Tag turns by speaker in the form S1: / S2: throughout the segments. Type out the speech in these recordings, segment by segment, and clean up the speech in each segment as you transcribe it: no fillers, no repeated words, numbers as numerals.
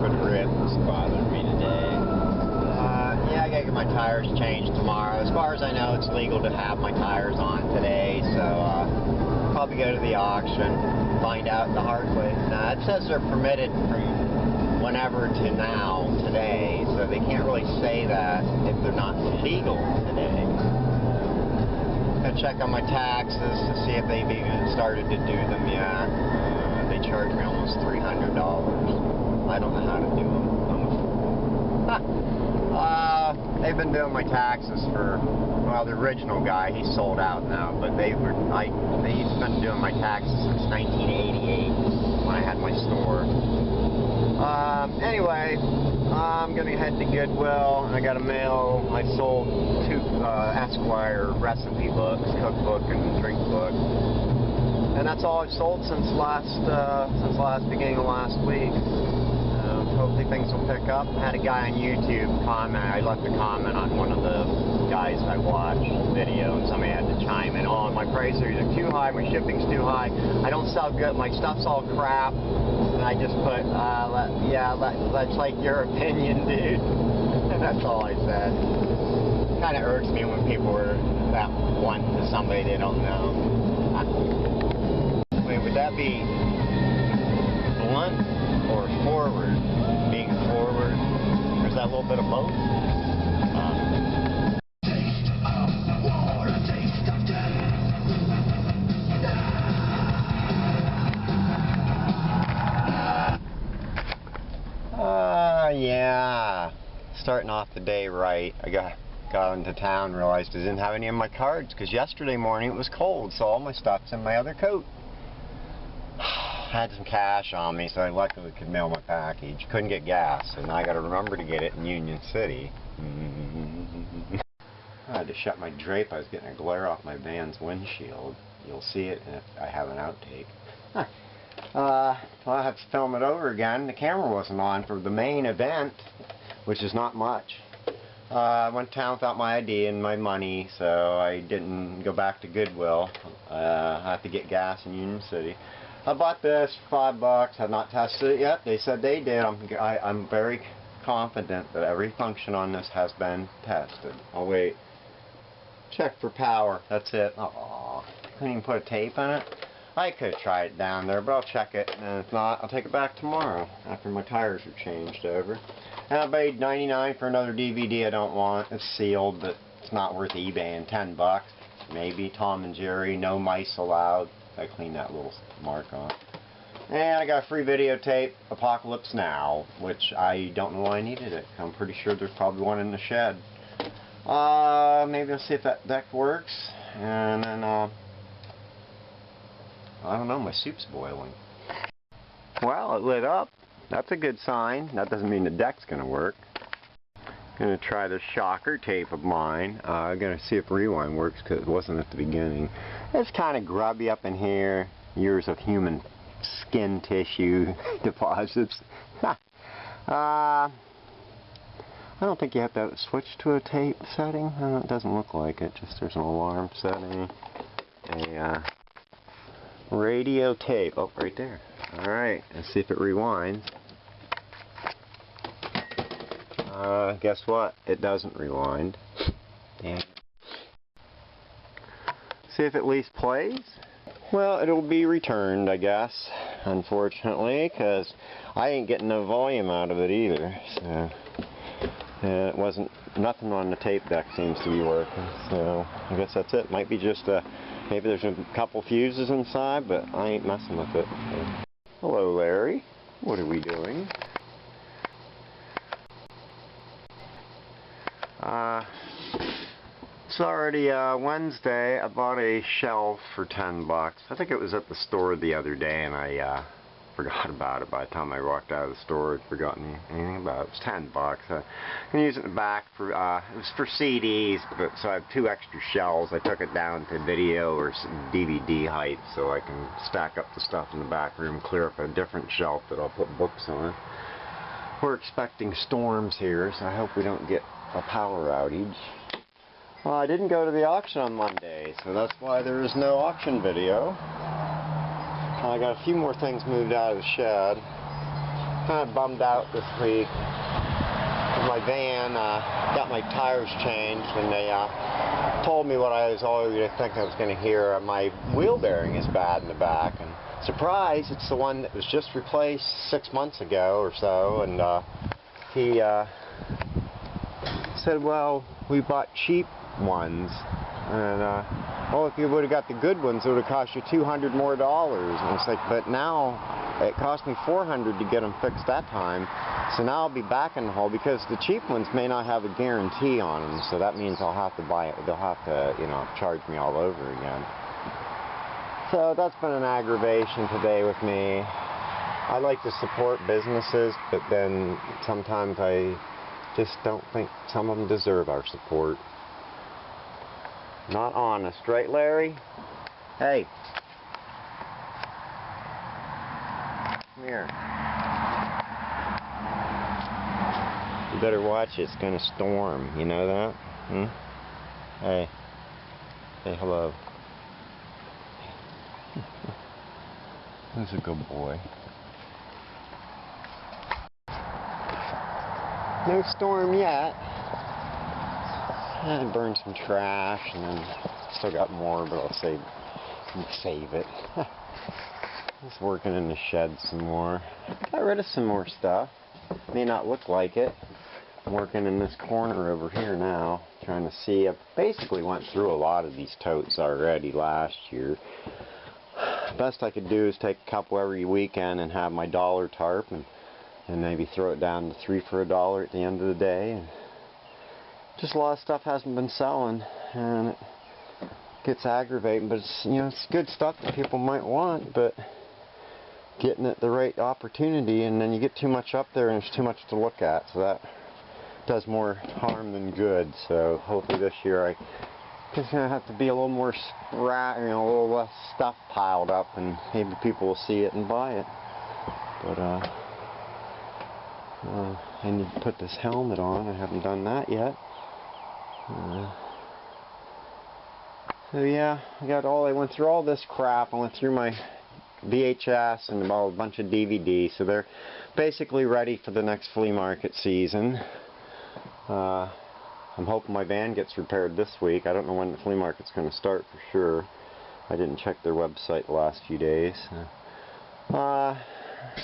S1: for the rip that's bothering me today.
S2: Yeah, I gotta get my tires changed tomorrow. As far as I know, it's legal to have my tires on today, so probably go to the auction, find out the hard way. Now, it says they're permitted from whenever to now, today, so they can't really say that if they're not legal today. Gonna check on my taxes to see if they've even started to do them yet. They charged me almost $300. I don't know how to do them. I'm a fool. They've been doing my taxes for, well, the original guy, he's sold out now, but he's been doing my taxes since 1988 when I had my store. Anyway, I'm gonna head to Goodwill, and I got a mail. I sold 2 Esquire recipe books, cookbook and drink book, and that's all I've sold since beginning of last week. Hopefully things will pick up. I had a guy on YouTube comment. I left a comment on one of the guys I watched video, and somebody had to chime in. Oh, my prices are too high, my shipping's too high, I don't sell good, my stuff's all crap. And I just put, that's like your opinion, dude. That's all I said. Kind of irks me when people are that blunt to somebody they don't know. Wait, would that be blunt or forward? Being forward, or is that a little bit of both?
S3: Taste of war, taste of death.
S2: Yeah. Starting off the day right. I got into town, realized I didn't have any of my cards, because yesterday morning it was cold, so all my stuff's in my other coat. I had some cash on me, so I luckily could mail my package. Couldn't get gas, so now I got to remember to get it in Union City. I had to shut my drape. I was getting a glare off my van's windshield. You'll see it if I have an outtake. Well, I have to film it over again. The camera wasn't on for the main event, which is not much. I went to town without my ID and my money, so I didn't go back to Goodwill. I have to get gas in Union City. I bought this for $5. Have not tested it yet. They said they did. I'm very confident that every function on this has been tested. I'll wait. Check for power. That's it. Aww. Couldn't even put a tape in it. I could try it down there, but I'll check it. And if not, I'll take it back tomorrow after my tires are changed over. And I paid $99 for another DVD I don't want. It's sealed, but it's not worth eBaying. $10. Maybe Tom and Jerry. No mice allowed. I cleaned that little mark off. And I got a free videotape, Apocalypse Now, which I don't know why I needed it. I'm pretty sure there's probably one in the shed. Maybe I'll see if that deck works. And then, I don't know, my soup's boiling. Well, it lit up. That's a good sign. That doesn't mean the deck's going to work. I'm going to try this shocker tape of mine. I'm going to see if rewind works, because it wasn't at the beginning. It's kind of grubby up in here. Years of human skin tissue deposits. I don't think you have to switch to a tape setting. It doesn't look like it. Just there's an alarm setting. A radio tape. Oh, right there. Alright, let's see if it rewinds. Guess what? It doesn't rewind. Damn. See if it at least plays. Well, it'll be returned, I guess, unfortunately, because I ain't getting no volume out of it either. So, it wasn't, nothing on the tape deck seems to be working. So, I guess that's it. Might be just maybe there's a couple fuses inside, but I ain't messing with it. So. Hello, Larry. What are we doing? It's already Wednesday. I bought a shelf for $10. I think it was at the store the other day, and I forgot about it by the time I walked out of the store. I'd forgotten anything about it. It was $10. I can use it in the back for, it was for CDs, but so I have 2 extra shelves. I took it down to video or DVD height so I can stack up the stuff in the back room, clear up a different shelf that I'll put books on. We're expecting storms here, so I hope we don't get a power outage. Well, I didn't go to the auction on Monday, so that's why there is no auction video. I got a few more things moved out of the shed. kind of bummed out this week. My van got my tires changed, and they told me what I was already thinking I was going to hear. My wheel bearing is bad in the back, and surprise, it's the one that was just replaced 6 months ago or so. And he said, well, we bought cheap ones, and well, if you would have got the good ones, it would have cost you $200 more. And it's like, but now it cost me $400 to get them fixed that time, so now I'll be back in the hole because the cheap ones may not have a guarantee on them, so that means I'll have to buy it. They'll have to, you know, charge me all over again. So that's been an aggravation today with me. I like to support businesses, but then sometimes I just don't think some of them deserve our support. Not honest, right, Larry? Hey. Come here. You better watch it. It's going to storm. You know that? Hey. Say hello. That's a good boy. No storm yet. I burned some trash, and then still got more, but I'll save it. Just working in the shed some more. Got rid of some more stuff. May not look like it. I'm working in this corner over here now, trying to see. I basically went through a lot of these totes already last year. Best I could do is take a couple every weekend and have my dollar tarp, and maybe throw it down to 3 for $1 at the end of the day. And just a lot of stuff hasn't been selling, and it gets aggravating. But it's, you know, it's good stuff that people might want, but getting it the right opportunity, and then you get too much up there and there's too much to look at, so that does more harm than good. So hopefully this year I just gonna have to be a little more a little less stuff piled up, and maybe people will see it and buy it. But I need to put this helmet on. I haven't done that yet. So yeah, I went through all this crap. I went through my VHS and a bunch of DVDs, so they're basically ready for the next flea market season. I'm hoping my van gets repaired this week. I don't know when the flea market's going to start for sure. I didn't check their website the last few days.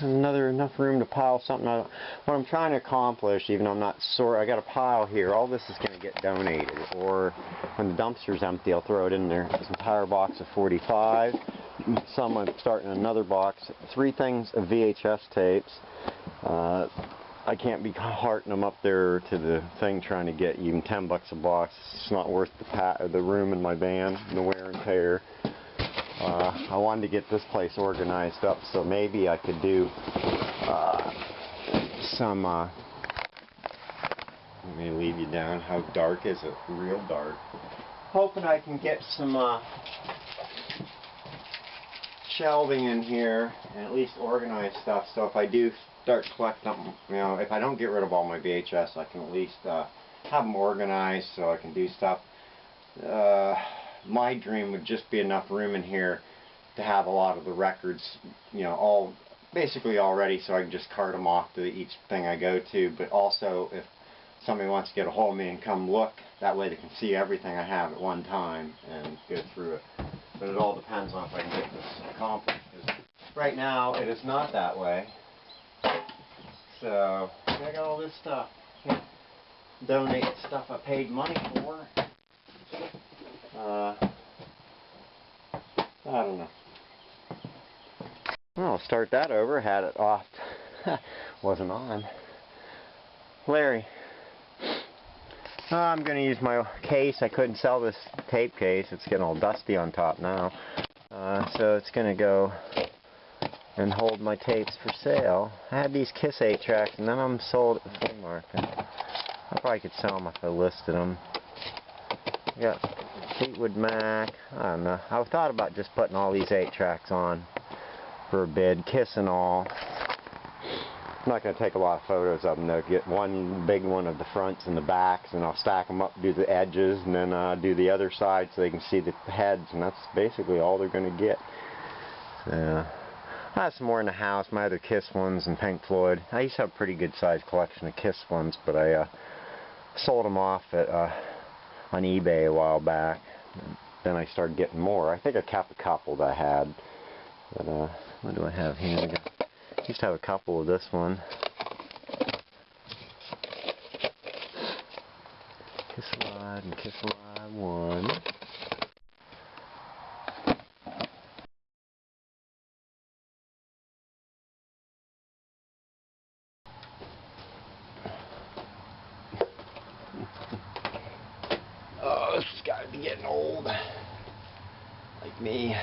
S2: Enough room to pile something. What I'm trying to accomplish, even though I'm not sure, I got a pile here. All this is going to get donated, or when the dumpster's empty, I'll throw it in there. This entire box of 45. Some I'm starting another box. 3 things of VHS tapes. I can't be carting them up there to the thing trying to get even $10 a box. It's not worth the room in my van, the wear and tear. I wanted to get this place organized up, so maybe I could do some. Let me leave you down. How dark is it? Real dark. Hoping I can get some shelving in here and at least organize stuff, so if I do start collecting them, you know, if I don't get rid of all my VHS, I can at least have them organized so I can do stuff. My dream would just be enough room in here to have a lot of the records, you know, basically all ready, so I can just cart them off to each thing I go to. But also, if somebody wants to get a hold of me and come look, that way they can see everything I have at one time and go through it. But it all depends on if I can get this accomplished. Because right now, it is not that way. So, I got all this stuff. Can't donate stuff I paid money for. I don't know. Well, I'll start that over. Had it off. Wasn't on. Larry. I'm going to use my case. I couldn't sell this tape case. It's getting all dusty on top now. So it's going to go and hold my tapes for sale. I had these Kiss 8-tracks, and none of them sold at the flea market. I probably could sell them if I listed them. I got Fleetwood Mac. I don't know. I thought about just putting all these 8-tracks on for a bid, Kiss and all. I'm not going to take a lot of photos of them though. Get one big one of the fronts and the backs, and I'll stack them up, do the edges, and then do the other side so they can see the heads, and that's basically all they're going to get. So, I have some more in the house, my other Kiss ones and Pink Floyd. I used to have a pretty good sized collection of Kiss ones, but I sold them off at, on eBay a while back. Then I started getting more. I think I kept a couple that I had. But what do I have here? I used to have a couple of this one. Kiss Alive and Kiss Alive 1. Oh, this has got to be getting old. Like me.